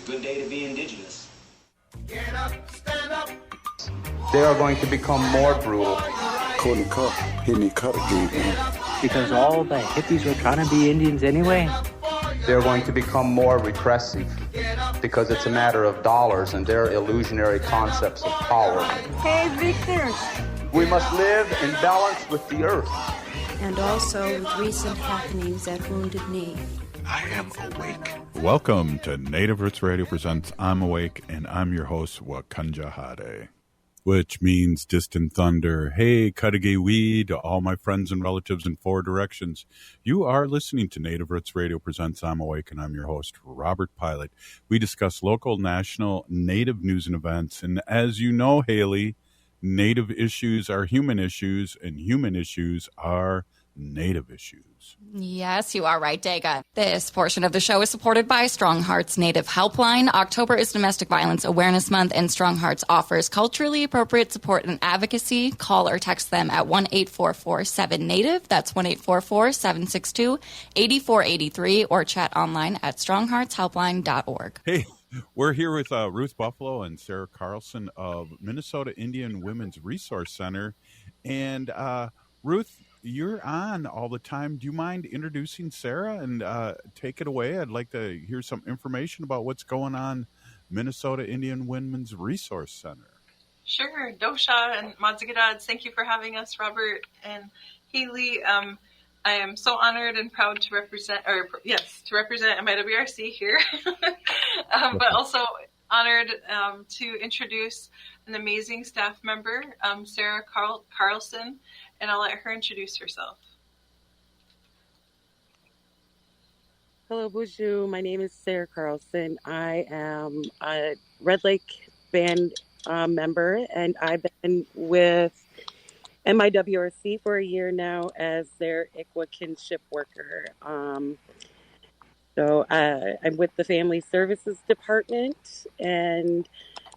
Good day to be indigenous. Get up, stand up. They are going to become more brutal. Couldn't cut, hitting cut again, man. Because all the hippies were trying to be Indians anyway. They're going to become more repressive because it's a matter of dollars and their illusionary concepts of power. Hey, Victor. We must live in balance with the earth. And also with recent happenings at Wounded Knee. I am awake. Welcome to Native Roots Radio presents I'm Awake, and I'm your host, Wakanja Hade, which means distant thunder. Hey, Cudagy to all my friends and relatives in four directions. You are listening to Native Roots Radio presents I'm Awake, and I'm your host, Robert Pilot. We discuss local, national, Native news and events, and as you know, Haley, Native issues are human issues, and human issues are Native issues. Yes, you are right, Daga. This portion of the show is supported by Strong Hearts Native Helpline. October is Domestic Violence Awareness Month, and Strong Hearts offers culturally appropriate support and advocacy. Call or text them at 1-844-7-NATIVE. That's 1-844-762-8483, or chat online at strongheartshelpline.org. Hey, we're here with Ruth Buffalo and Sarah Carlson of Minnesota Indian Women's Resource Center. And Ruth, you're on all the time. Do you mind introducing Sarah and take it away? I'd like to hear some information about what's going on Minnesota Indian Women's Resource Center. Sure. Dosha and Madzigadad, thank you for having us, Robert and Haley. I am so honored and proud to represent MIWRC here, but also honored to introduce an amazing staff member, Sarah Carlson, and I'll let her introduce herself. Hello, Bonjour. My name is Sarah Carlson. I am a Red Lake Band member, and I've been with MIWRC for a year now as their ICWA kinship worker. So I'm with the Family Services Department, and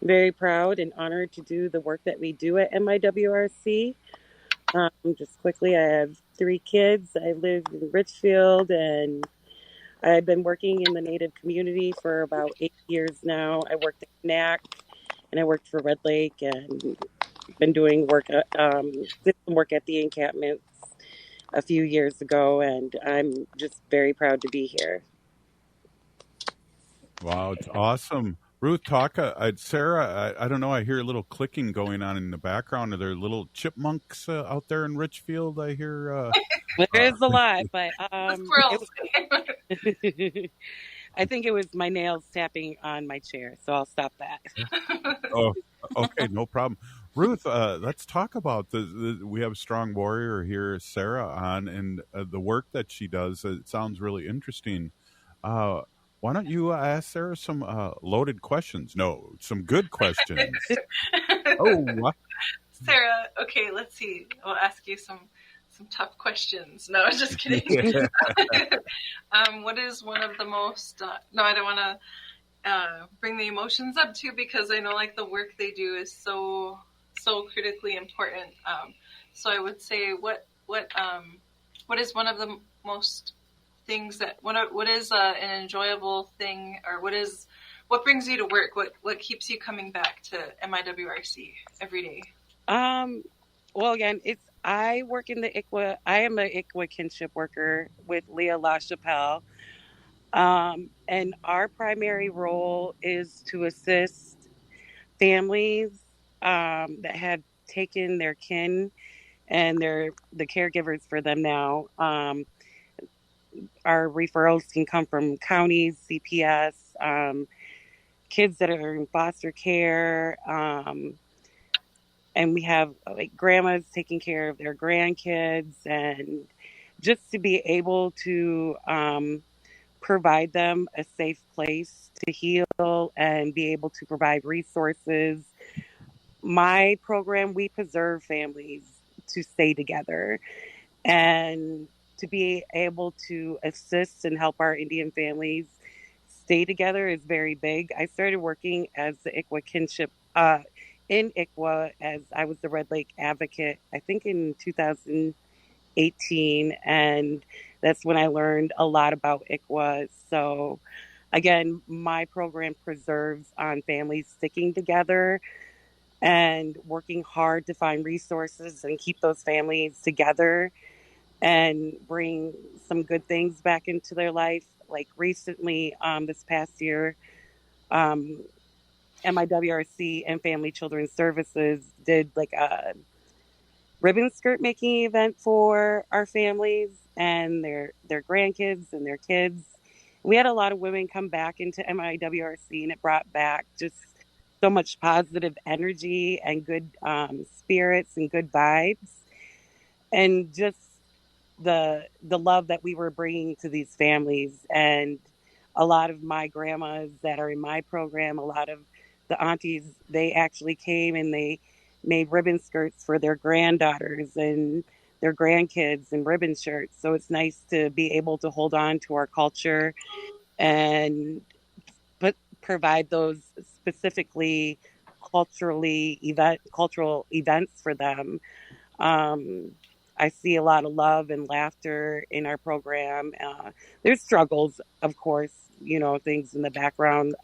very proud and honored to do the work that we do at MIWRC. Just quickly, I have 3 kids. I live in Richfield, and I've been working in the Native community for about 8 years now. I worked at NAC, and I worked for Red Lake, and been doing work, did some work at the encampments a few years ago, and I'm just very proud to be here. Wow, it's awesome. Ruth, talk. Sarah, I don't know. I hear a little clicking going on in the background. Are there little chipmunks out there in Richfield? I hear. There is a lot, but I think it was my nails tapping on my chair, so I'll stop that. Oh, okay, no problem. Ruth, let's talk about we have a strong warrior here, Sarah, on, and the work that she does. It sounds really interesting. Why don't you ask Sarah some loaded questions? No, some good questions. What? Sarah, okay, let's see. I'll ask you some tough questions. No, I'm just kidding. What is one of the most, no, I don't want to bring the emotions up too, because I know like the work they do is so critically important. So I would say what is one of the most things that what is an enjoyable thing, or what brings you to work? What keeps you coming back to MIWRC every day? Well, again, I work in the ICWA. I am an ICWA kinship worker with Leah LaChapelle, and our primary role is to assist families that have taken their kin, and they're the caregivers for them now. Our referrals can come from counties, CPS, kids that are in foster care, and we have like grandmas taking care of their grandkids, and just to be able to provide them a safe place to heal and be able to provide resources. My program, we preserve families to stay together, and to be able to assist and help our Indian families stay together is very big. I started working as the ICWA kinship in ICWA as I was the Red Lake advocate, I think in 2018, and that's when I learned a lot about ICWA. So again, my program preserves on families sticking together and working hard to find resources and keep those families together and bring some good things back into their life. Like recently, this past year, MIWRC and Family Children's Services did like a ribbon skirt making event for our families and their grandkids and their kids. We had a lot of women come back into MIWRC, and it brought back just so much positive energy and good spirits and good vibes, and just the love that we were bringing to these families. And a lot of my grandmas that are in my program, a lot of the aunties, they actually came and they made ribbon skirts for their granddaughters and their grandkids and ribbon shirts. So it's nice to be able to hold on to our culture and provide those specifically cultural events for them. I see a lot of love and laughter in our program. There's struggles, of course, things in the background.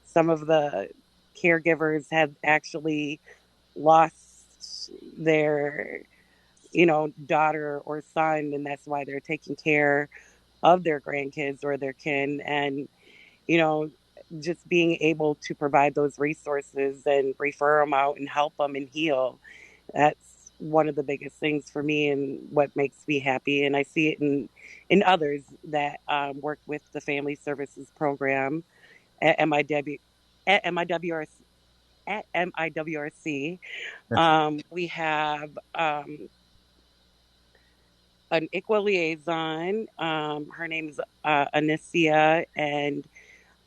Some of the caregivers have actually lost their, daughter or son, and that's why they're taking care of their grandkids or their kin. And, just being able to provide those resources and refer them out and help them and heal, that's one of the biggest things for me and what makes me happy. And I see it in others that work with the Family Services Program at MIWRC. We have an ICWA liaison. Her name is Anicia, and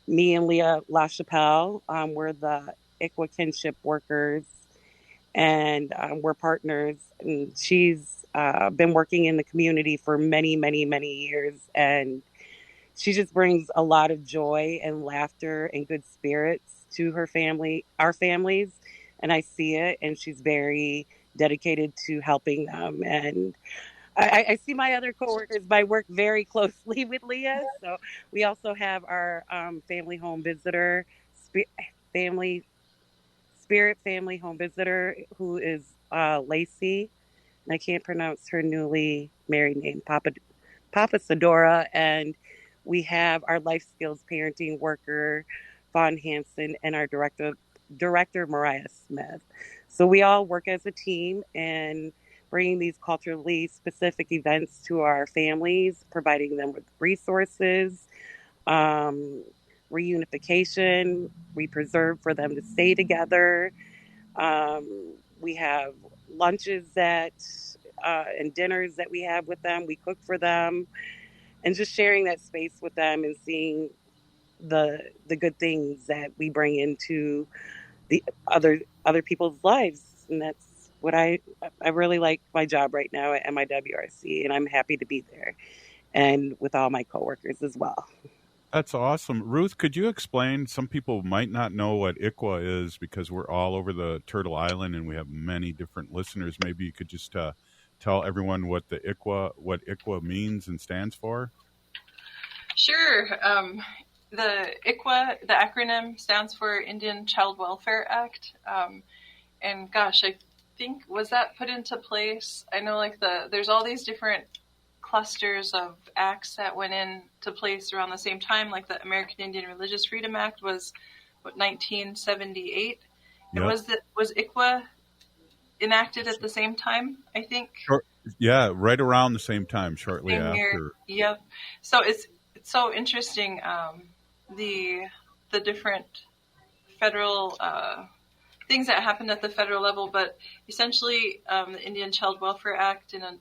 me and Leah LaChapelle, we're the ICWA kinship workers, and we're partners. And she's been working in the community for many, many, many years, and she just brings a lot of joy and laughter and good spirits to our families, and I see it, and she's very dedicated to helping them. And I see my other coworkers. I work very closely with Leah. So we also have our family home visitor, Spirit family home visitor, who is Lacey. And I can't pronounce her newly married name, Papa Sadora. And we have our life skills parenting worker, Vaughn Hansen, and our director, Mariah Smith. So we all work as a team and bringing these culturally specific events to our families, providing them with resources, reunification. We preserve for them to stay together. We have lunches and dinners that we have with them. We cook for them, and just sharing that space with them and seeing the good things that we bring into the other people's lives. And that's what I really like my job right now at MIWRC, and I'm happy to be there and with all my coworkers as well. That's awesome. Ruth, could you explain? Some people might not know what ICWA is because we're all over the Turtle Island and we have many different listeners. Maybe you could just tell everyone what ICWA means and stands for. Sure. The ICWA, the acronym stands for Indian Child Welfare Act. And gosh, I think, was that put into place? I know there's all these different clusters of acts that went into place around the same time, like the American Indian Religious Freedom Act was 1978. Yep. And was ICWA enacted at the same time, I think? Sure. Yeah, right around the same time, shortly after. Year. Yep. So it's so interesting, the different federal things that happened at the federal level, but essentially the Indian Child Welfare Act in a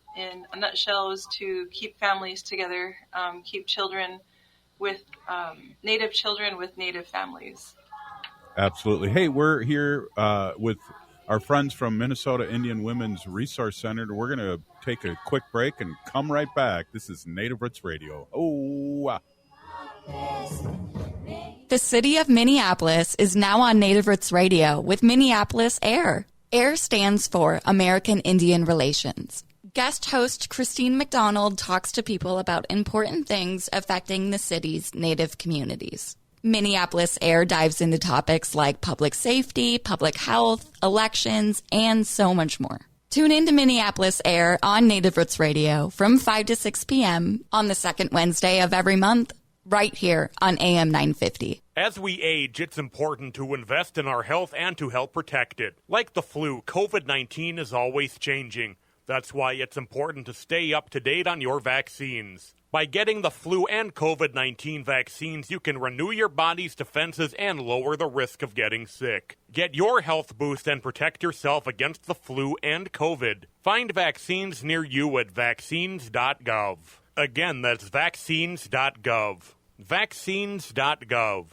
nutshell is to keep families together, keep children with Native children with Native families. Absolutely. Hey, we're here with our friends from Minnesota Indian Women's Resource Center. We're going to take a quick break and come right back. This is Native Roots Radio. Oh, The city of Minneapolis is now on Native Roots Radio with Minneapolis AIR. AIR stands for American Indian Relations. Guest host Christine McDonald talks to people about important things affecting the city's Native communities. Minneapolis Air dives into topics like public safety, public health, elections, and so much more. Tune in to Minneapolis Air on Native Roots Radio from 5 to 6 p.m. on the second Wednesday of every month, right here on AM 950. As we age, it's important to invest in our health and to help protect it. Like the flu, COVID-19 is always changing. That's why it's important to stay up to date on your vaccines. By getting the flu and COVID-19 vaccines, you can renew your body's defenses and lower the risk of getting sick. Get your health boost and protect yourself against the flu and COVID. Find vaccines near you at vaccines.gov. Again, that's vaccines.gov. Vaccines.gov.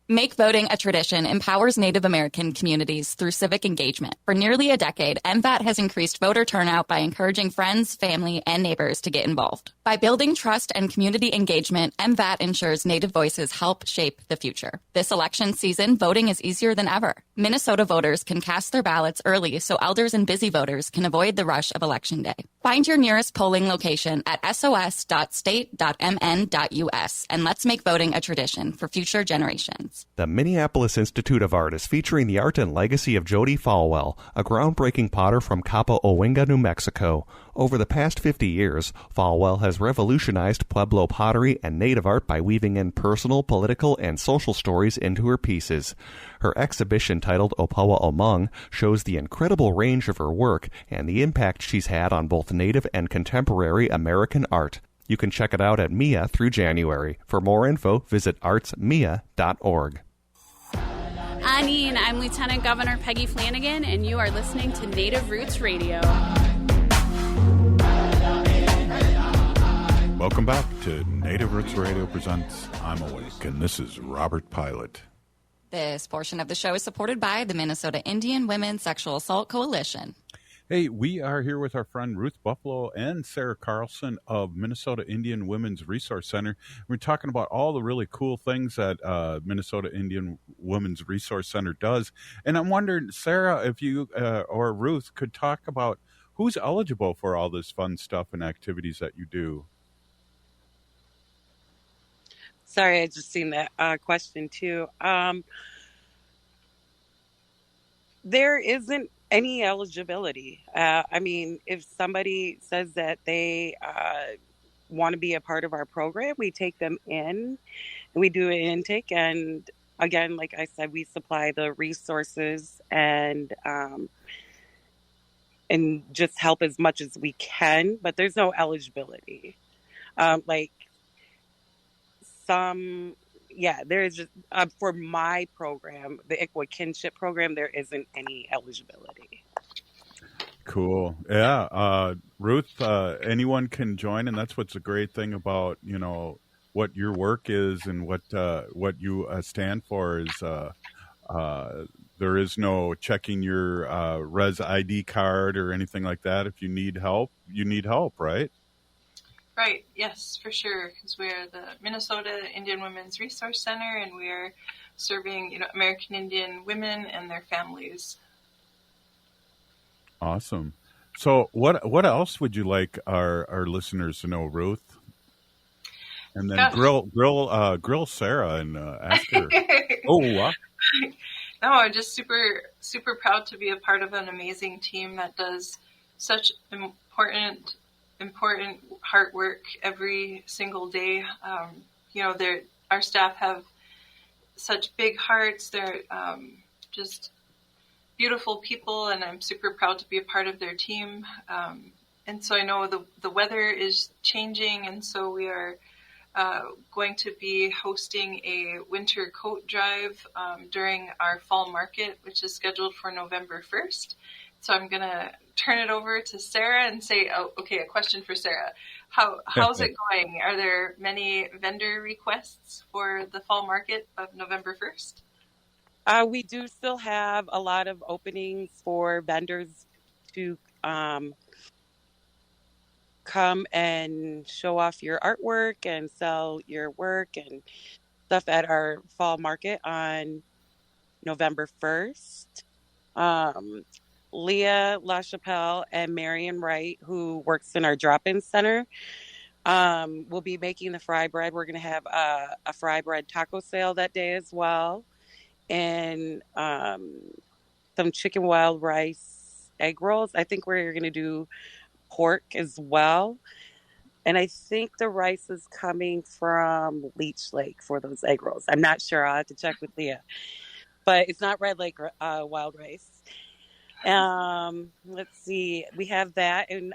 Make voting a tradition empowers Native American communities through civic engagement. For nearly a decade, MVAT has increased voter turnout by encouraging friends, family, and neighbors to get involved. By building trust and community engagement, MVAT ensures Native voices help shape the future. This election season, voting is easier than ever. Minnesota voters can cast their ballots early so elders and busy voters can avoid the rush of Election Day. Find your nearest polling location at sos.state.mn.us and let's make voting a tradition for future generations. The Minneapolis Institute of Art is featuring the art and legacy of Jody Falwell, a groundbreaking potter from Capa Owinga, New Mexico. Over the past 50 years, Falwell has revolutionized Pueblo pottery and native art by weaving in personal, political, and social stories into her pieces. Her exhibition titled Opawa Omung shows the incredible range of her work and the impact she's had on both native and contemporary American art. You can check it out at MIA through January. For more info, visit artsmia.org. Anine, I'm Lieutenant Governor Peggy Flanagan, and you are listening to Native Roots Radio. Welcome back to Native Roots Radio presents I'm Awake, and this is Robert Pilot. This portion of the show is supported by the Minnesota Indian Women's Sexual Assault Coalition. Hey, we are here with our friend Ruth Buffalo and Sarah Carlson of Minnesota Indian Women's Resource Center. We're talking about all the really cool things that Minnesota Indian Women's Resource Center does. And I'm wondering, Sarah, if you or Ruth could talk about who's eligible for all this fun stuff and activities that you do. Sorry, I just seen that question too. There isn't any eligibility. I mean, if somebody says that they want to be a part of our program, we take them in and we do an intake. And again, like I said, we supply the resources and just help as much as we can, but there's no eligibility. There's just, for my program, the ICWA Kinship program, there isn't any eligibility. Cool. Yeah. Ruth, anyone can join, and that's what's a great thing about, you know, what your work is and what you stand for is there is no checking your res ID card or anything like that. If you need help, right? Right, yes, for sure, because we're the Minnesota Indian Women's Resource Center, and we're serving, American Indian women and their families. Awesome. So, what else would you like our listeners to know, Ruth? And then grill Sarah and ask her. No, I'm just super super proud to be a part of an amazing team that does such important heart work every single day. Our staff have such big hearts. They're just beautiful people, and I'm super proud to be a part of their team. And so I know the weather is changing, and so we are going to be hosting a winter coat drive during our fall market, which is scheduled for November 1st. So I'm going to turn it over to Sarah and say, a question for Sarah. How's it going? Are there many vendor requests for the fall market of November 1st? We do still have a lot of openings for vendors to come and show off your artwork and sell your work and stuff at our fall market on November 1st. Leah LaChapelle and Marion Wright, who works in our drop-in center, will be making the fry bread. We're going to have a fry bread taco sale that day as well. And some chicken wild rice egg rolls. I think we're going to do pork as well. And I think the rice is coming from Leech Lake for those egg rolls. I'm not sure. I'll have to check with Leah. But it's not Red Lake wild rice. Let's see. We have that. And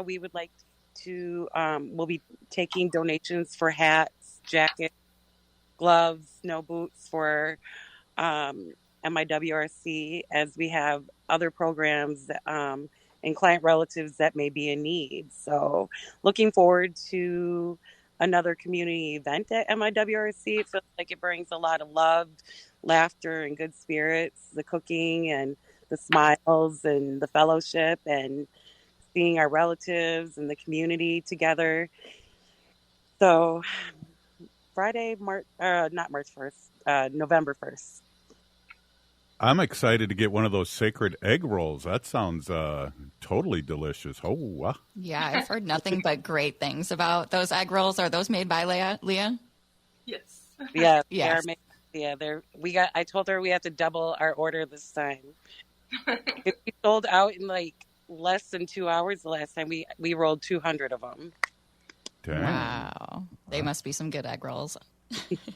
we would like to, we'll be taking donations for hats, jackets, gloves, snow boots for MIWRC, as we have other programs and client relatives that may be in need. So looking forward to another community event at MIWRC. It feels like it brings a lot of love, laughter, and good spirits, the cooking and the smiles and the fellowship and seeing our relatives and the community together. So Friday, November 1st. I'm excited to get one of those sacred egg rolls. That sounds totally delicious. Oh, wow. Yeah, I've heard nothing but great things about those egg rolls. Are those made by Leah? Yes. Yeah, yes. I told her we have to double our order this time. We sold out in like less than 2 hours the last time. We rolled 200 of them. Dang. Wow. They must be some good egg rolls.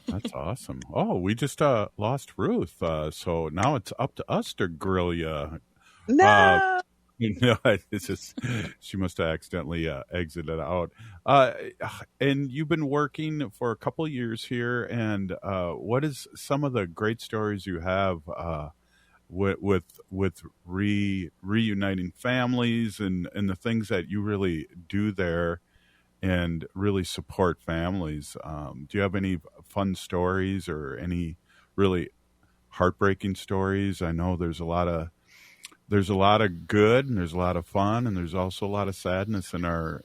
That's awesome. Oh, we just lost Ruth. So now it's up to us to grill you. No. No, it's just she must have accidentally exited out. And you've been working for a couple of years here. And what is some of the great stories you have with reuniting families and the things that you really do there and really support families? Do you have any fun stories or any really heartbreaking stories? I know there's a lot of good and there's a lot of fun and there's also a lot of sadness in our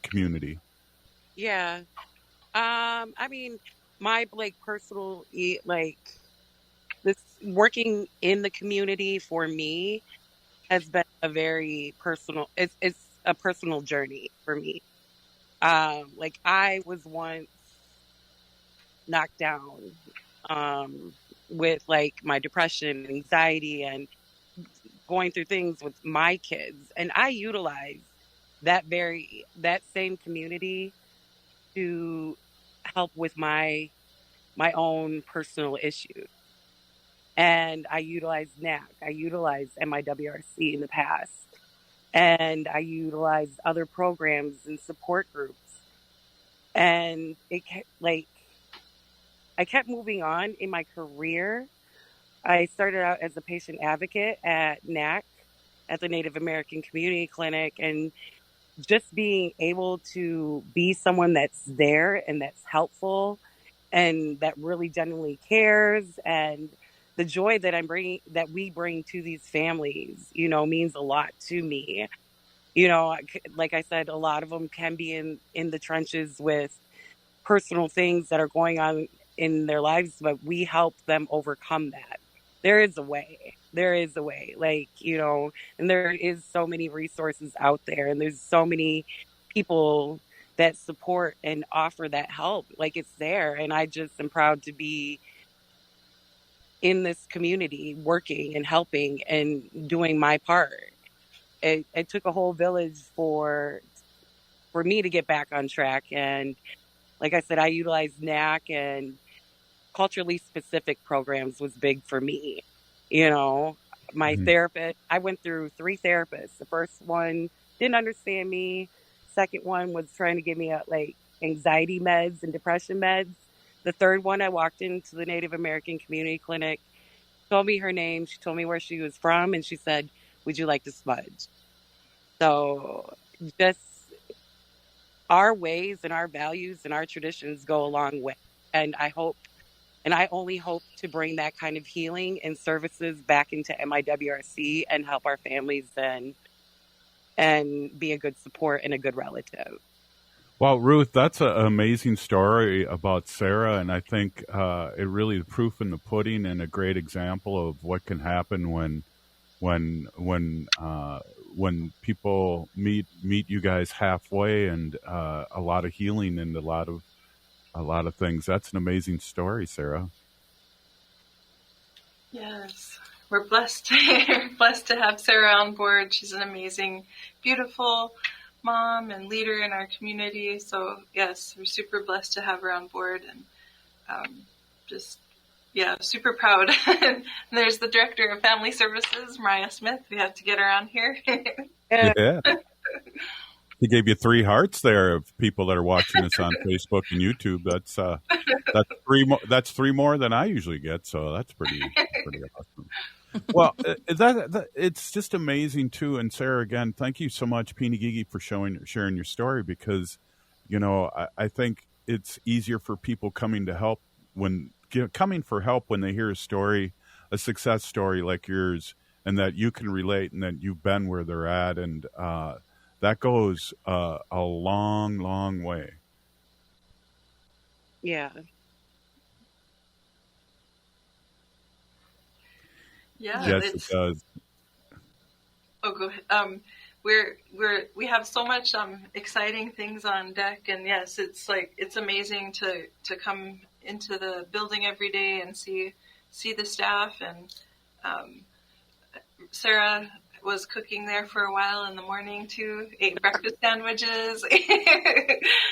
community. Yeah. I mean, my personal this working in the community for me has been a very personal. It's a personal journey for me. I was once knocked down with my depression, anxiety, and going through things with my kids, and I utilized that same community to help with my own personal issues. And I utilized NAC. I utilized MIWRC in the past. And I utilized other programs and support groups. And I kept moving on in my career. I started out as a patient advocate at NAC, at the Native American Community Clinic, and just being able to be someone that's there and that's helpful and that really genuinely cares, and the joy that we bring to these families, means a lot to me. Like I said, a lot of them can be in the trenches with personal things that are going on in their lives, but we help them overcome that. There is a way. And there is so many resources out there, and there's so many people that support and offer that help. It's there. And I just am proud to be in this community, working and helping and doing my part. It took a whole village for me to get back on track. And like I said, I utilized NAC, and culturally specific programs was big for me. My therapist, I went through 3 therapists. The first one didn't understand me. Second one was trying to give me anxiety meds and depression meds. The third one, I walked into the Native American Community Clinic, told me her name, she told me where she was from, and she said, "Would you like to smudge?" So just our ways and our values and our traditions go a long way. And I only hope to bring that kind of healing and services back into MIWRC and help our families and be a good support and a good relative. Well, Ruth, that's an amazing story about Sarah, and I think it really is proof in the pudding and a great example of what can happen when when people meet you guys halfway, and a lot of healing and a lot of things. That's an amazing story, Sarah. Yes, we're blessed to have Sarah on board. She's an amazing, beautiful mom and leader in our community. So yes, we're super blessed to have her on board, and super proud. There's the director of family services, Mariah Smith. We have to get her on here. Yeah. He gave you 3 hearts there of people that are watching us on Facebook and YouTube. That's 3 more. That's 3 more than I usually get. So that's pretty awesome. Well, it's just amazing too. And Sarah, again, thank you so much, Peeny Gigi, for sharing your story, because I think it's easier for people coming for help when they hear a story, a success story like yours, and that you can relate and that you've been where they're at, and that goes a long, long way. Yeah. Yeah. Yes, it does. Oh, go ahead. We have so much exciting things on deck, and yes, it's amazing to come into the building every day and see the staff, and Sarah was cooking there for a while in the morning too, ate breakfast sandwiches.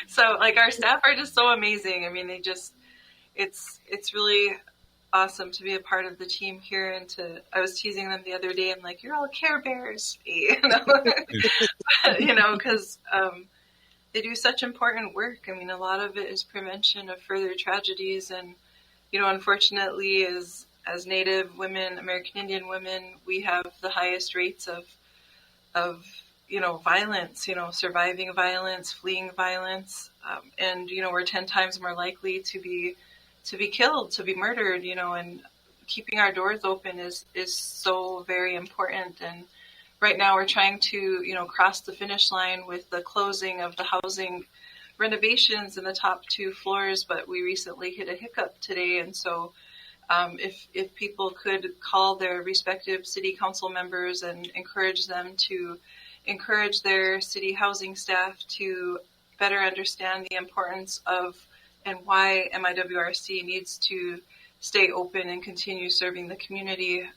So our staff are just so amazing. I mean, it's really awesome to be a part of the team here, and I was teasing them the other day. I'm like, you're all Care Bears, because they do such important work. I mean, a lot of it is prevention of further tragedies, and unfortunately, as Native women, American Indian women, we have the highest rates of violence, surviving violence, fleeing violence, and we're 10 times more likely to be killed, to be murdered, and keeping our doors open is so very important. And right now we're trying to, cross the finish line with the closing of the housing renovations in the top 2 floors, but we recently hit a hiccup today. And so if people could call their respective city council members and encourage them to encourage their city housing staff to better understand the importance of and why MIWRC needs to stay open and continue serving the community.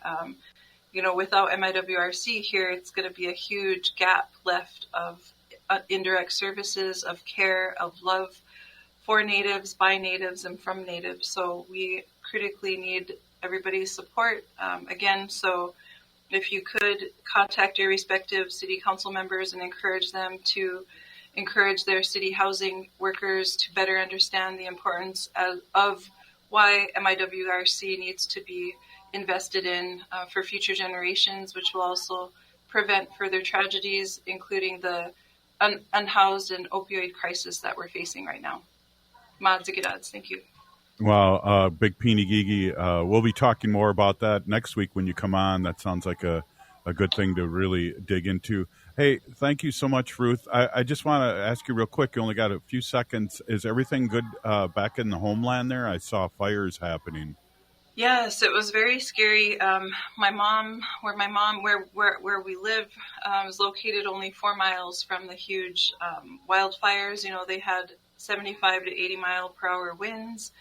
Without MIWRC here, it's going to be a huge gap left of indirect services, of care, of love for Natives, by Natives, and from Natives. So we critically need everybody's support. So if you could contact your respective city council members and encourage them to encourage their city housing workers to better understand the importance of why MIWRC needs to be invested in for future generations, which will also prevent further tragedies, including the unhoused and opioid crisis that we're facing right now. Madzigidads, thank you. Well, Big Peeny Gigi, we'll be talking more about that next week when you come on. That sounds like a good thing to really dig into. Hey, thank you so much, Ruth. I just want to ask you real quick. You only got a few seconds. Is everything good back in the homeland there? I saw fires happening. Yes, it was very scary. Where we live, is located only 4 miles from the huge wildfires. They had 75 to 80 mile per hour winds.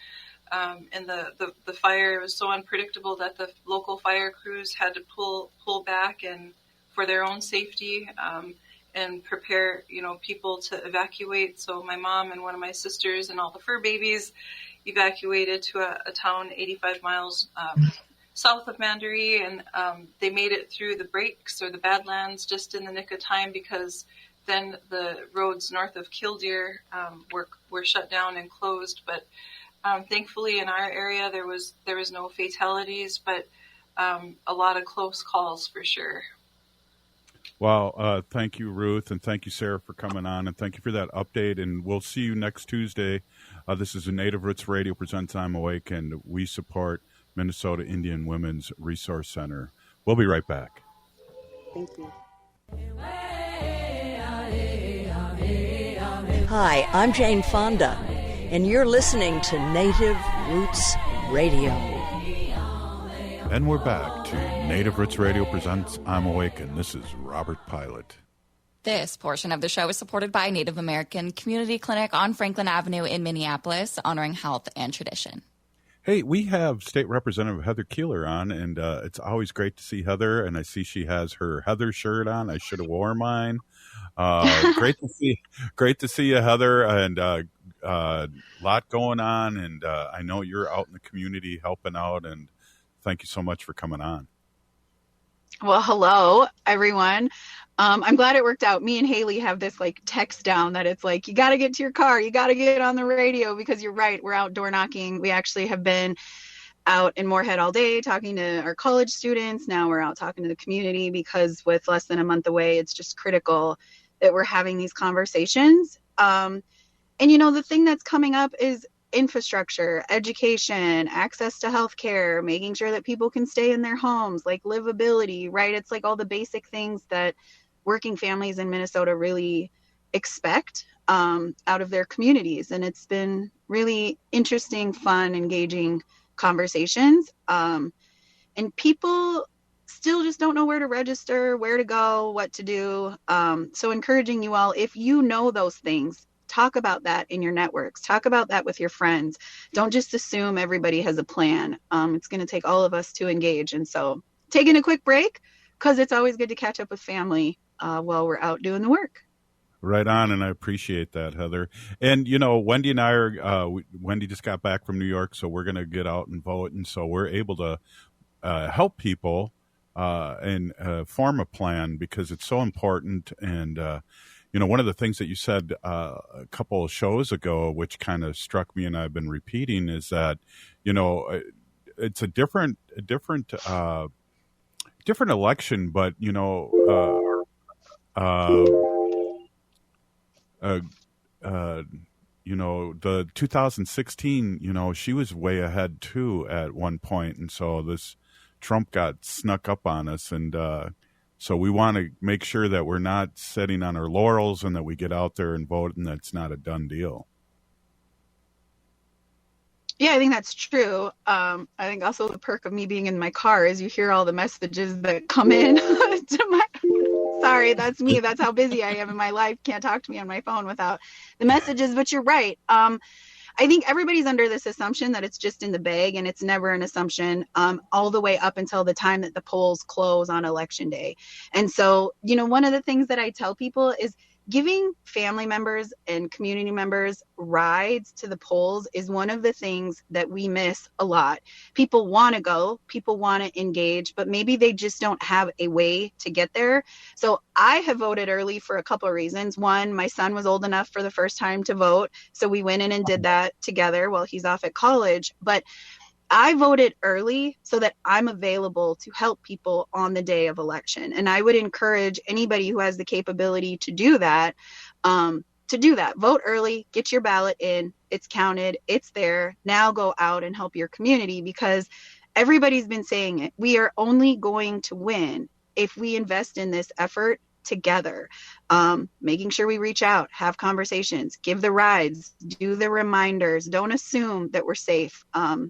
And the fire was so unpredictable that the local fire crews had to pull back and for their own safety, and prepare, people to evacuate. So my mom and one of my sisters and all the fur babies evacuated to a town 85 miles south of Mandaree, and they made it through the breaks or the Badlands just in the nick of time, because then the roads north of Killdeer were shut down and closed. But thankfully in our area there was no fatalities, but a lot of close calls for sure. Well, thank you, Ruth, and thank you, Sarah, for coming on, and thank you for that update, and we'll see you next Tuesday. This is a Native Roots Radio presents I'm Awake, and we support Minnesota Indian Women's Resource Center. We'll be right back. Thank you. Hi, I'm Jane Fonda, and you're listening to Native Roots Radio. And we're back to Native Roots Radio presents I'm Awake, and this is Robert Pilot. This portion of the show is supported by Native American Community Clinic on Franklin Avenue in Minneapolis, honoring health and tradition. Hey, we have State Representative Heather Keeler on, and it's always great to see Heather, and I see she has her Heather shirt on. I should have worn mine. Great to see you, Heather, and lot going on, and I know you're out in the community helping out, and thank you so much for coming on. Well, hello, everyone. I'm glad it worked out. Me and Haley have this text down that it's you got to get to your car. You got to get on the radio because you're right. We're outdoor knocking. We actually have been out in Moorhead all day talking to our college students. Now we're out talking to the community because with less than a month away, it's just critical that we're having these conversations. And, the thing that's coming up is infrastructure, education, access to healthcare, making sure that people can stay in their homes, livability, right? It's all the basic things that working families in Minnesota really expect out of their communities. And it's been really interesting, fun, engaging conversations. And people still just don't know where to register, where to go, what to do. So encouraging you all, if you know those things, talk about that in your networks. Talk about that with your friends. Don't just assume everybody has a plan. It's going to take all of us to engage. And so taking a quick break because it's always good to catch up with family while we're out doing the work. Right on, and I appreciate that, Heather. And, Wendy and I are, Wendy just got back from New York, so we're going to get out and vote. And so we're able to help people and form a plan because it's so important. And, one of the things that you said a couple of shows ago, which kind of struck me and I've been repeating, is that, it's a different election, but, the 2016, she was way ahead too at one point. And so this Trump got snuck up on us. And, so we want to make sure that we're not sitting on our laurels and that we get out there and vote, and that's not a done deal. Yeah, I think that's true. I think also the perk of me being in my car is you hear all the messages that come in to my. Sorry, that's me. That's how busy I am in my life. Can't talk to me on my phone without the messages. But you're right. I think everybody's under this assumption that it's just in the bag, and it's never an assumption all the way up until the time that the polls close on election day. And so, one of the things that I tell people is giving family members and community members rides to the polls is one of the things that we miss a lot. People want to go, people want to engage, but maybe they just don't have a way to get there. So I have voted early for a couple of reasons. One, my son was old enough for the first time to vote, so we went in and did that together while he's off at college. But I voted early so that I'm available to help people on the day of election. And I would encourage anybody who has the capability to do that, Vote early, get your ballot in, it's counted, it's there. Now go out and help your community because everybody's been saying it. We are only going to win if we invest in this effort together, making sure we reach out, have conversations, give the rides, do the reminders, don't assume that we're safe,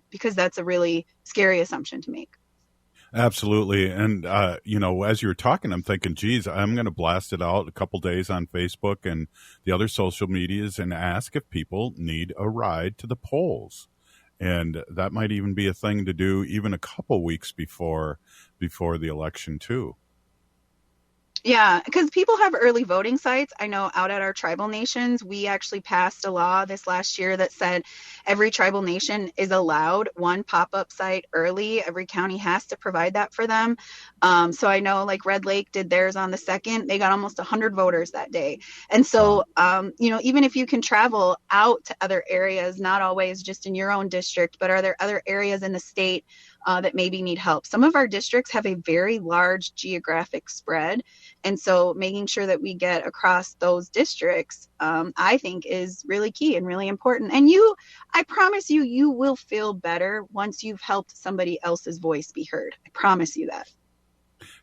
because that's a really scary assumption to make. Absolutely. And, as you were talking, I'm thinking, geez, I'm going to blast it out a couple days on Facebook and the other social medias and ask if people need a ride to the polls. And that might even be a thing to do even a couple weeks before the election, too. Yeah, because people have early voting sites. I know out at our tribal nations, we actually passed a law this last year that said every tribal nation is allowed one pop-up site early. Every county has to provide that for them. So I know Red Lake did theirs on the 2nd. They got almost 100 voters that day. And so, even if you can travel out to other areas, not always just in your own district, but are there other areas in the state that maybe need help? Some of our districts have a very large geographic spread. And so making sure that we get across those districts, I think is really key and really important. And I promise you will feel better once you've helped somebody else's voice be heard. I promise you that.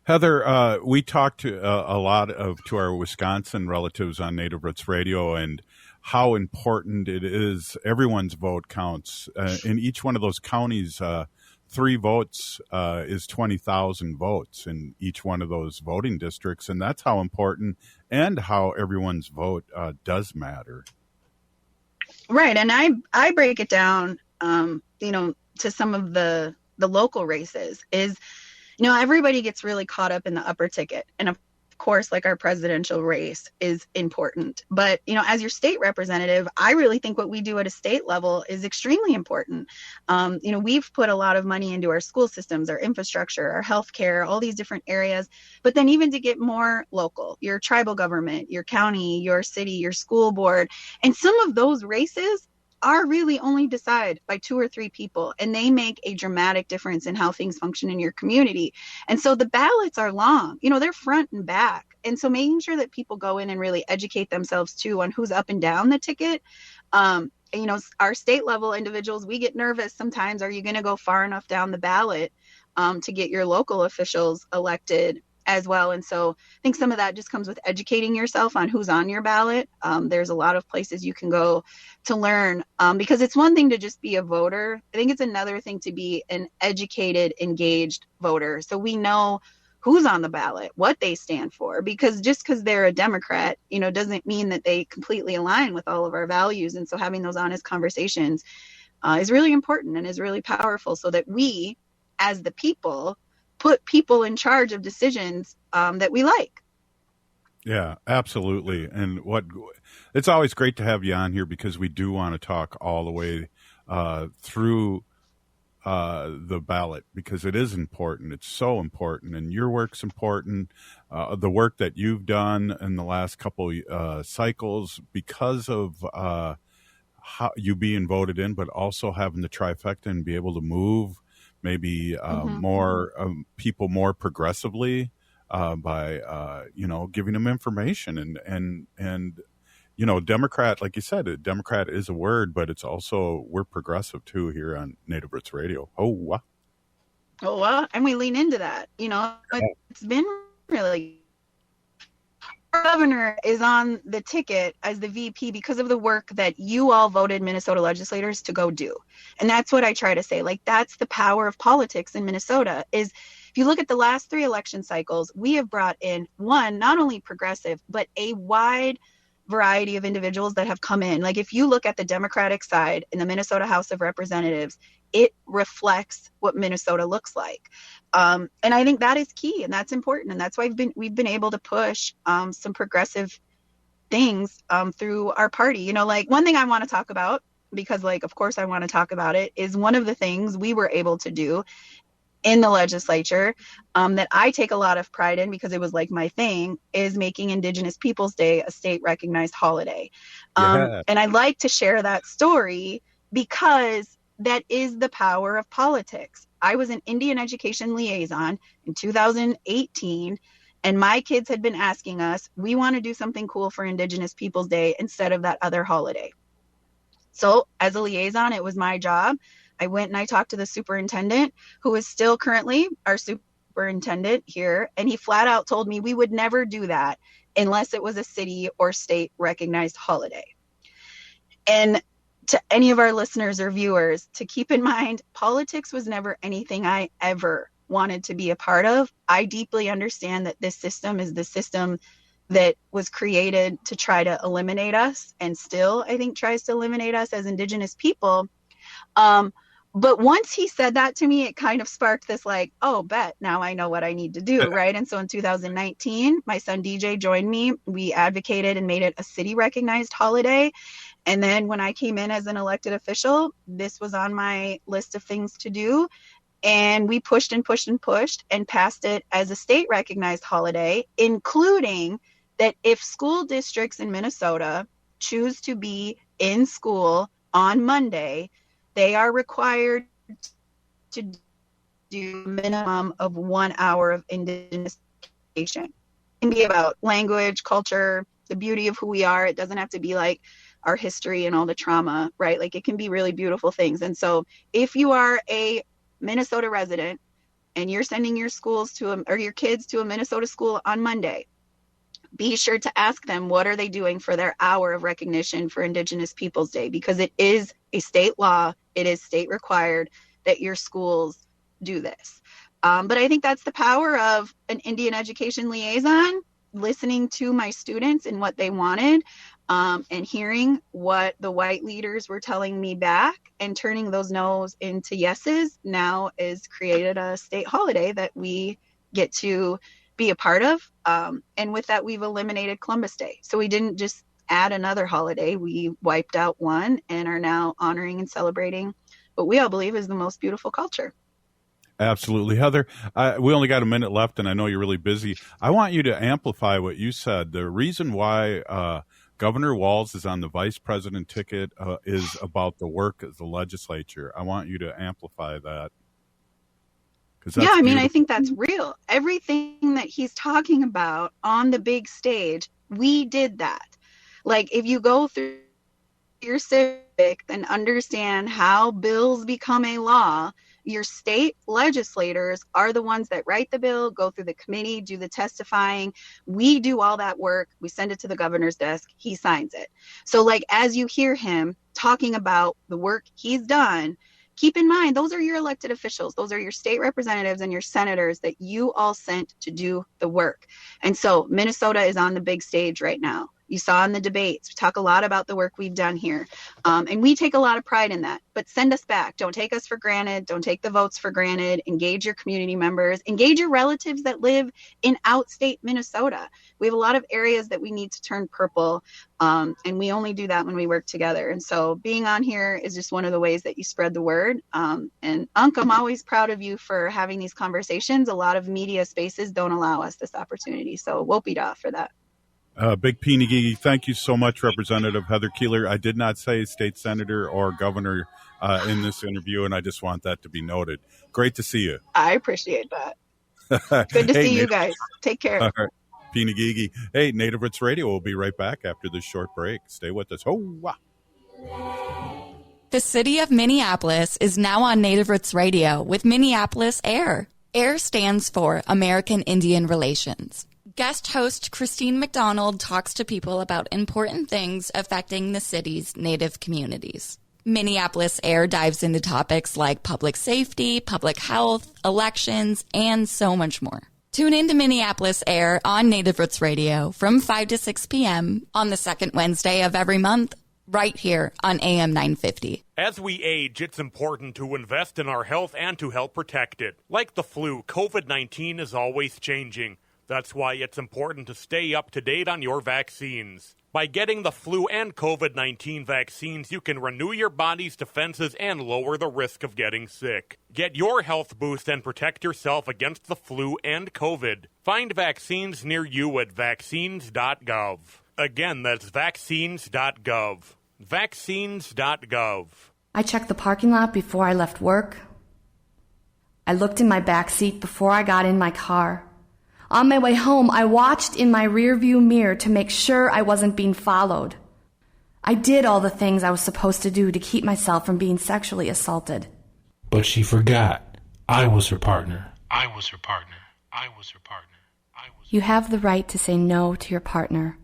Heather, we talked to a lot to our Wisconsin relatives on Native Roots Radio and how important it is. Everyone's vote counts. In each one of those counties, 3 votes is 20,000 votes in each one of those voting districts. And that's how important and how everyone's vote does matter. Right. And I break it down, to some of the local races is, everybody gets really caught up in the upper ticket. And of course, like our presidential race is important. But, as your state representative, I really think what we do at a state level is extremely important. We've put a lot of money into our school systems, our infrastructure, our healthcare, all these different areas. But then even to get more local, your tribal government, your county, your city, your school board, and some of those races are really only decided by 2 or 3 people, and they make a dramatic difference in how things function in your community. And so the ballots are long, they're front and back. And so making sure that people go in and really educate themselves too on who's up and down the ticket. Our state level individuals, we get nervous sometimes. Are you going to go far enough down the ballot to get your local officials elected as well? And so I think some of that just comes with educating yourself on who's on your ballot. There's a lot of places you can go to learn, because it's one thing to just be a voter. I think it's another thing to be an educated, engaged voter. So we know who's on the ballot, what they stand for, because just because they're a Democrat, doesn't mean that they completely align with all of our values. And so having those honest conversations is really important and is really powerful, so that we, as the people, put people in charge of decisions that we like. Yeah, absolutely. And it's always great to have you on here, because we do want to talk all the way through the ballot, because it is important. It's so important. And your work's important. The work that you've done in the last couple cycles, because of how you being voted in, but also having the trifecta and be able to move maybe more people more progressively by giving them information and Democrat, like you said, Democrat is a word, but it's also, we're progressive too here on Native Roots Radio. And we lean into that. It's been really, our governor is on the ticket as the VP because of the work that you all voted Minnesota legislators to go do. And that's what I try to say. Like, that's the power of politics in Minnesota. Is if you look at the last 3 election cycles, we have brought in not only progressive, but a wide variety of individuals that have come in. Like, if you look at the Democratic side in the Minnesota House of Representatives, it reflects what Minnesota looks like. And I think that is key, and that's important. And that's why we've been able to push some progressive things through our party. Like, one thing I want to talk about, because of course I want to talk about it, is one of the things we were able to do in the legislature that I take a lot of pride in, because it was like my thing, is making Indigenous Peoples Day a state recognized holiday. And I like to share that story because that is the power of politics. I was an Indian education liaison in 2018, and my kids had been asking us, we want to do something cool for Indigenous Peoples Day instead of that other holiday. So as a liaison, it was my job. I went and I talked to the superintendent, who is still currently our superintendent here, and he flat out told me we would never do that unless it was a city or state recognized holiday. And to any of our listeners or viewers, to keep in mind, politics was never anything I ever wanted to be a part of. I deeply understand that this system is the system that was created to try to eliminate us, and still, I think, tries to eliminate us as Indigenous people. But once he said that to me, it kind of sparked this bet, now I know what I need to do, right? And so in 2019, my son DJ joined me. We advocated and made it a city recognized holiday. And then when I came in as an elected official, this was on my list of things to do. And we pushed and pushed and pushed and passed it as a state recognized holiday, including that if school districts in Minnesota choose to be in school on Monday, they are required to do a minimum of 1 hour of Indigenous education. It can be about language, culture, the beauty of who we are. It doesn't have to be like our history and all the trauma, right? Like, it can be really beautiful things. And so if you are a Minnesota resident and you're sending your your kids to a Minnesota school on Monday, be sure to ask them, what are they doing for their hour of recognition for Indigenous Peoples Day? Because it is a state law. It is state required that your schools do this. But I think that's the power of an Indian education liaison, listening to my students and what they wanted, and hearing what the white leaders were telling me back, and turning those no's into yeses now is created a state holiday that we get to be a part of. And with that, we've eliminated Columbus Day. So we didn't just add another holiday. We wiped out one and are now honoring and celebrating what we all believe is the most beautiful culture. Absolutely. Heather, we only got a minute left, and I know you're really busy. I want you to amplify what you said. The reason why Governor Walz is on the vice president ticket is about the work of the legislature. I want you to amplify that. Yeah, I mean, I think that's real. Everything that he's talking about on the big stage, we did that. Like, if you go through your civic and understand how bills become a law, your state legislators are the ones that write the bill, go through the committee, do the testifying. We do all that work. We send it to the governor's desk. He signs it. So, like, as you hear him talking about the work he's done, keep in mind, those are your elected officials. Those are your state representatives and your senators that you all sent to do the work. And so Minnesota is on the big stage right now. You saw in the debates, we talk a lot about the work we've done here. And we take a lot of pride in that. But send us back. Don't take us for granted. Don't take the votes for granted. Engage your community members. Engage your relatives that live in outstate Minnesota. We have a lot of areas that we need to turn purple. And we only do that when we work together. And so being on here is just one of the ways that you spread the word. And Unc, I'm always proud of you for having these conversations. A lot of media spaces don't allow us this opportunity. So whoop-de-da for that. Big Peeny, thank you so much, Representative Heather Keeler. I did not say state senator or governor in this interview, and I just want that to be noted. Great to see you. I appreciate that. Good to see you guys. Take care. All right. Peeny. Hey, Native Roots Radio will be right back after this short break. Stay with us. Ho-wah. The city of Minneapolis is now on Native Roots Radio with Minneapolis Air. AIR stands for American Indian Relations. Guest host Christine McDonald talks to people about important things affecting the city's Native communities. Minneapolis Air dives into topics like public safety, public health, elections, and so much more. Tune in to Minneapolis Air on Native Roots Radio from 5 to 6 p.m. on the second Wednesday of every month, right here on AM 950. As we age, it's important to invest in our health and to help protect it. Like the flu, COVID-19 is always changing. That's why it's important to stay up to date on your vaccines. By getting the flu and COVID-19 vaccines, you can renew your body's defenses and lower the risk of getting sick. Get your health boost and protect yourself against the flu and COVID. Find vaccines near you at vaccines.gov. Again, that's vaccines.gov. Vaccines.gov. I checked the parking lot before I left work. I looked in my back seat before I got in my car. On my way home, I watched in my rearview mirror to make sure I wasn't being followed. I did all the things I was supposed to do to keep myself from being sexually assaulted. But she forgot. I was her partner. I was her partner. I was her partner. You have the right to say no to your partner.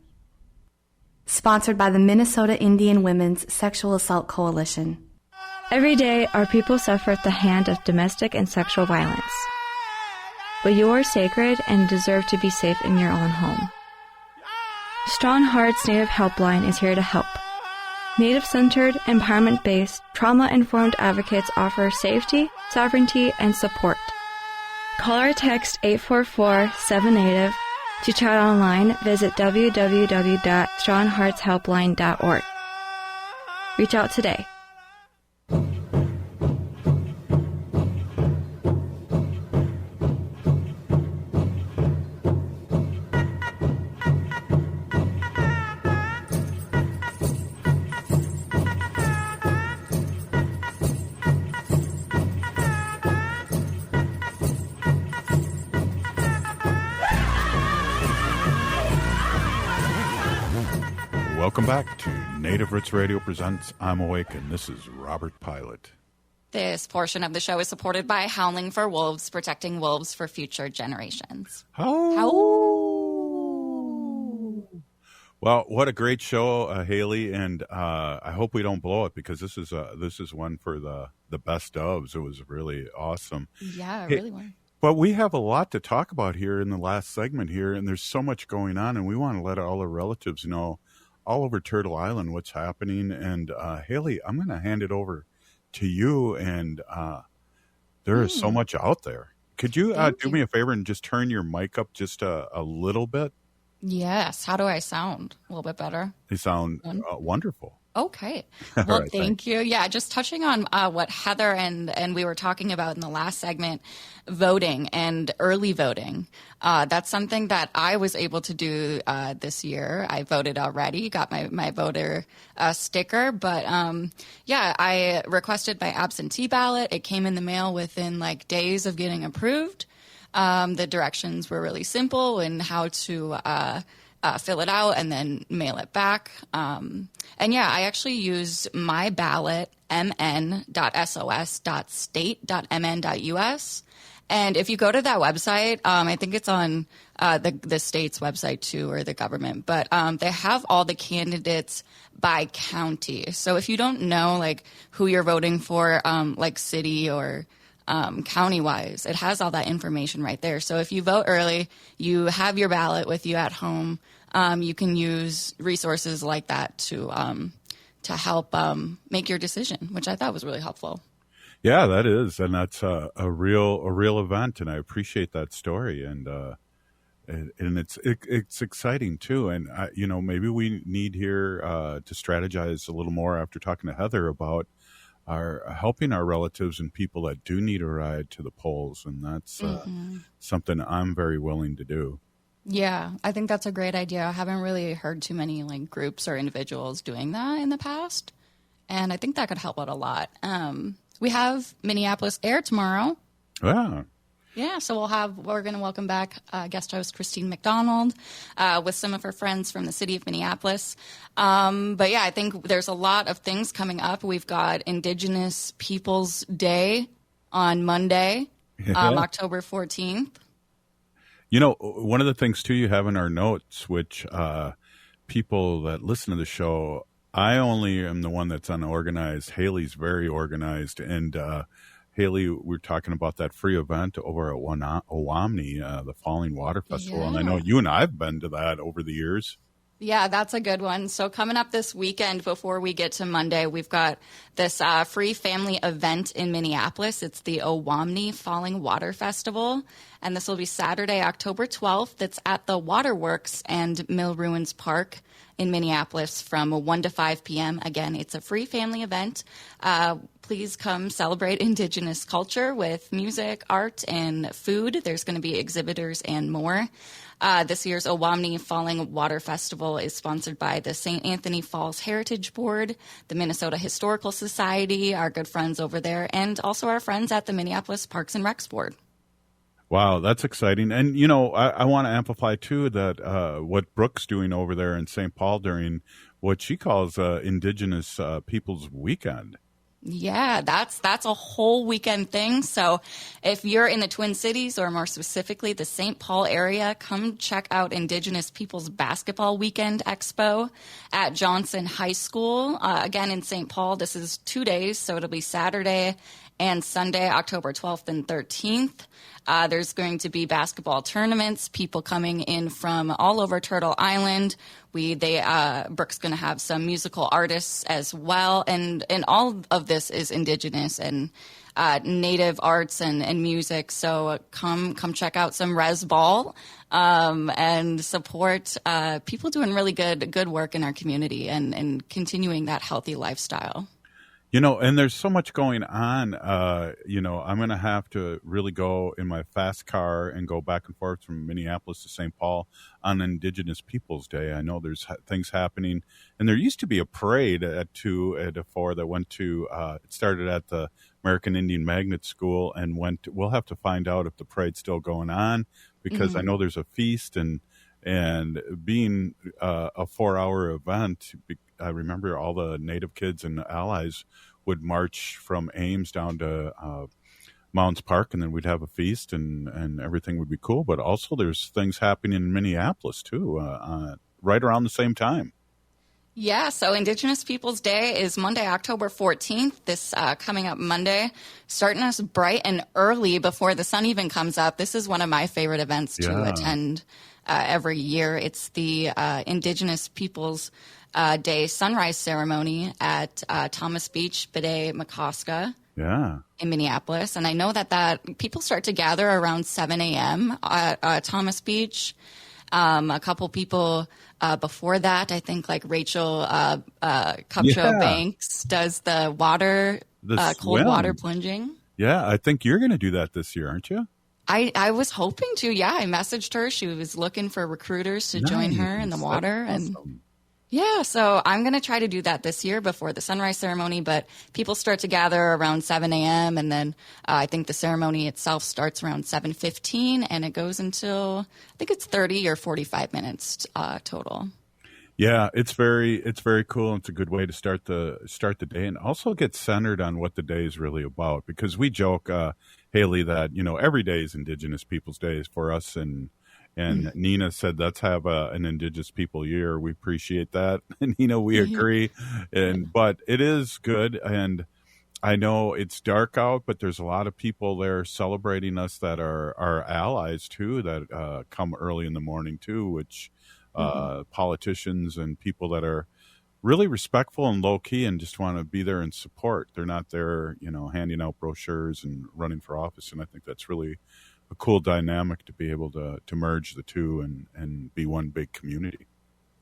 Sponsored by the Minnesota Indian Women's Sexual Assault Coalition. Every day, our people suffer at the hand of domestic and sexual violence. But you are sacred and deserve to be safe in your own home. Strong Hearts Native Helpline is here to help. Native-centered, empowerment-based, trauma-informed advocates offer safety, sovereignty, and support. Call or text 844-7NATIVE. To chat online, visit www.strongheartshelpline.org. Reach out today. Welcome back to Native Roots Radio presents I'm Awake, and this is Robert Pilot. This portion of the show is supported by Howling for Wolves, protecting wolves for future generations. Well, Well, what a great show, Haley, and I hope we don't blow it because this is one for the best ofs. It was really awesome. Yeah, really was. But we have a lot to talk about here in the last segment here, and there's so much going on, and we want to let all our relatives know all over Turtle Island what's happening. And Haley, I'm going to hand it over to you, and there is so much out there. Could you do me a favor and just turn your mic up just a little bit? Yes. How do I sound? A little bit better? You sound wonderful. Okay. Well, Right, thank you. Yeah, just touching on what Heather and we were talking about in the last segment, voting and early voting. That's something that I was able to do this year. I voted already, got my voter sticker, but yeah, I requested my absentee ballot. It came in the mail within like days of getting approved. The directions were really simple in how to fill it out and then mail it back. And yeah, I actually used my ballot, mn.sos.state.mn.us. And if you go to that website, I think it's on the state's website too, or the government, but they have all the candidates by county. So if you don't know like who you're voting for, like city or county-wise, it has all that information right there. So if you vote early, you have your ballot with you at home. You can use resources like that to help make your decision, which I thought was really helpful. Yeah, that is, and that's a real event, and I appreciate that story, and it's exciting too. And maybe we need here to strategize a little more after talking to Heather about helping our relatives and people that do need a ride to the polls, and that's something I'm very willing to do. Yeah, I think that's a great idea. I haven't really heard too many like groups or individuals doing that in the past, and I think that could help out a lot. We have Minneapolis Air tomorrow. Yeah. Yeah, so we're going to welcome back guest host Christine McDonald with some of her friends from the city of Minneapolis. But yeah, I think there's a lot of things coming up. We've got Indigenous Peoples Day on Monday, October 14th. One of the things too you have in our notes, which people that listen to the show, I only am the one that's unorganized. Haley's very organized, and Haley, we're talking about that free event over at Owamni, the Falling Water Festival. Yeah. And I know you and I have been to that over the years. Yeah, that's a good one. So coming up this weekend, before we get to Monday, we've got this free family event in Minneapolis. It's the Owamni Falling Water Festival. And this will be Saturday, October 12th. It's at the Waterworks and Mill Ruins Park in Minneapolis from 1 to 5 p.m. Again, it's a free family event. Please come celebrate Indigenous culture with music, art, and food. There's going to be exhibitors and more. This year's Owamni Falling Water Festival is sponsored by the St. Anthony Falls Heritage Board, the Minnesota Historical Society, our good friends over there, and also our friends at the Minneapolis Parks and Recs Board. Wow, that's exciting. And, I want to amplify, too, that what Brooke's doing over there in St. Paul during what she calls Indigenous Peoples Weekend. Yeah, that's a whole weekend thing. So if you're in the Twin Cities, or more specifically the St. Paul area, come check out Indigenous Peoples Basketball Weekend Expo at Johnson High School. Again, in St. Paul, this is 2 days, so it'll be Saturday and Sunday, October 12th and 13th. There's going to be basketball tournaments, people coming in from all over Turtle Island. Brooke's going to have some musical artists as well. And all of this is Indigenous and Native arts and music. So come check out some Res Ball and support people doing really good work in our community and continuing that healthy lifestyle. And there's so much going on. I'm going to have to really go in my fast car and go back and forth from Minneapolis to St. Paul on Indigenous Peoples Day. I know there's things happening. And there used to be a parade at 2 at 4 that went to, it started at the American Indian Magnet School and we'll have to find out if the parade's still going on, because I know there's a feast and being a 4-hour event. I remember all the Native kids and allies would march from Ames down to Mounds Park, and then we'd have a feast, and everything would be cool. But also there's things happening in Minneapolis, too, right around the same time. Yeah, so Indigenous Peoples Day is Monday, October 14th, this coming up Monday, starting us bright and early before the sun even comes up. This is one of my favorite events to attend every year. It's the Indigenous Peoples Day sunrise ceremony at Thomas Beach, Bidet, McCoska. Yeah. In Minneapolis. And I know that people start to gather around 7 a.m. at Thomas Beach. A couple people before that, I think like Rachel Cupcho Banks does the water, cold water plunging. Yeah, I think you're going to do that this year, aren't you? I was hoping to. Yeah, I messaged her. She was looking for recruiters to join her in the water. That's and awesome. Yeah, so I'm going to try to do that this year before the sunrise ceremony, but people start to gather around 7 a.m., and then I think the ceremony itself starts around 7:15, and it goes until, I think it's 30 or 45 minutes total. Yeah, it's very cool. It's a good way to start the day, and also get centered on what the day is really about, because we joke, Haley, that, every day is Indigenous Peoples Day for us, and Nina said, let's have an Indigenous People Year. We appreciate that. And, we agree. But it is good. And I know it's dark out, but there's a lot of people there celebrating us that are our allies, too, that come early in the morning, too, which politicians and people that are really respectful and low-key and just want to be there and support. They're not there, handing out brochures and running for office. And I think that's really a cool dynamic to be able to merge the two and be one big community.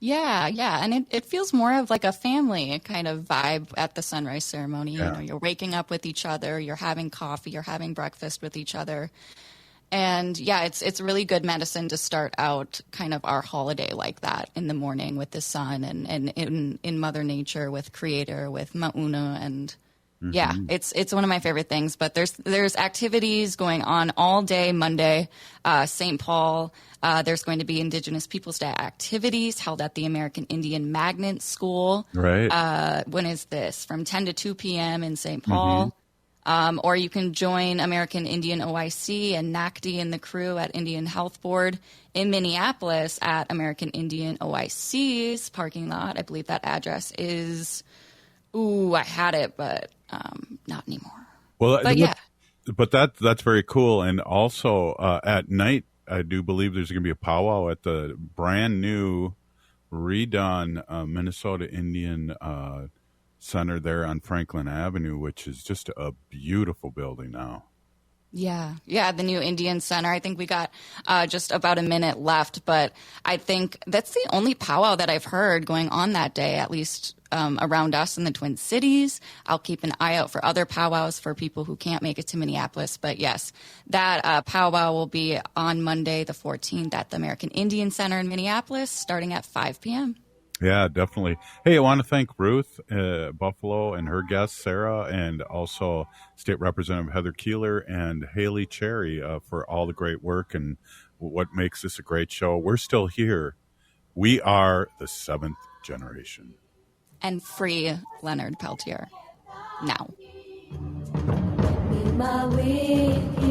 Yeah. And it feels more of like a family kind of vibe at the sunrise ceremony. Yeah. You're waking up with each other, you're having coffee, you're having breakfast with each other. And yeah, it's really good medicine to start out kind of our holiday like that in the morning with the sun and in Mother Nature with Creator, with Mauna, and yeah, it's one of my favorite things. But there's activities going on all day Monday. St. Paul, there's going to be Indigenous Peoples Day activities held at the American Indian Magnet School. Right. When is this? From 10 to 2 p.m. in St. Paul. Or you can join American Indian OIC and NACD and the crew at Indian Health Board in Minneapolis at American Indian OIC's parking lot. I believe that address is, I had it, but not anymore. Well, but yeah. But that's very cool. And also at night, I do believe there's going to be a powwow at the brand new redone Minnesota Indian Center there on Franklin Avenue, which is just a beautiful building now. Yeah, the new Indian Center. I think we got just about a minute left, but I think that's the only powwow that I've heard going on that day, at least around us in the Twin Cities. I'll keep an eye out for other powwows for people who can't make it to Minneapolis. But yes, that powwow will be on Monday the 14th at the American Indian Center in Minneapolis, starting at 5 p.m. Yeah, definitely. Hey, I want to thank Ruth Buffalo and her guest, Sarah, and also State Representative Heather Keeler and Haley Cherry for all the great work and what makes this a great show. We're still here. We are the seventh generation. And free Leonard Peltier now. MIWRC.